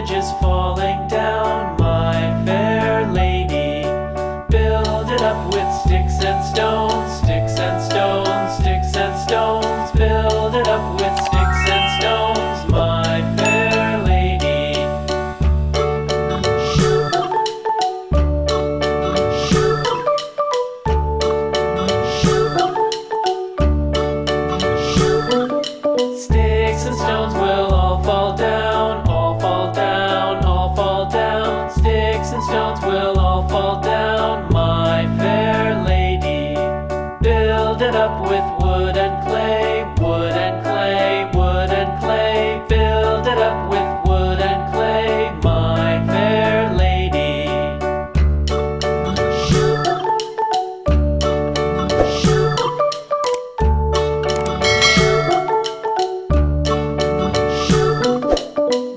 bridge is falling down, my fair lady. Build it up with sticks and stones, sticks and stones, sticks and stones. Build it up with sticks and stones, my fair lady. Sticks and stones will all fall down, all fall down, all fall down. Sticks and stones will all fall down, my fair lady. Build it up with wood and clay, wood and clay, wood and clay. Build it up with wood and clay, my fair lady.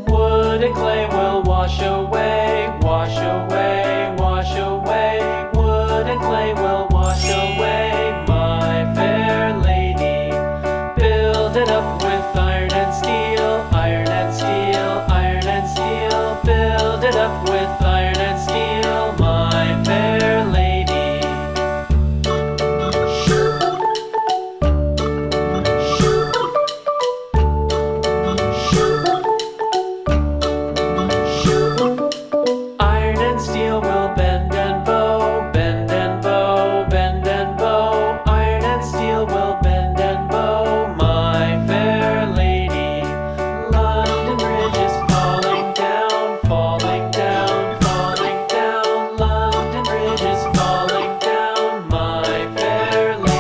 Wood and clay will wash away, wash away, wash away. Wood and clay will wash away, my fair lady. Build it up with iron and steel, iron and steel, iron and steel. Build it up with iron and steel, my fair lady. Iron and steel will bend and bow, bend and bow, bend and bow. Iron and steel will bend and bow, my fair lady. London Bridge is falling down, falling down, falling down. London Bridge is falling down, my fair lady.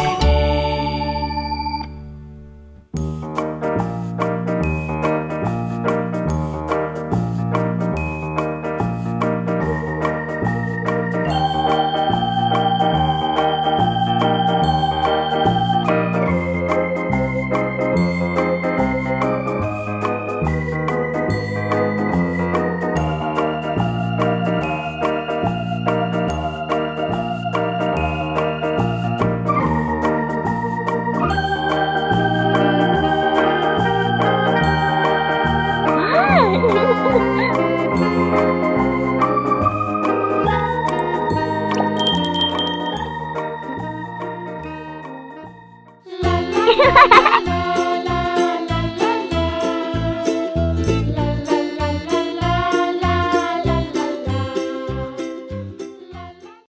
La la la la.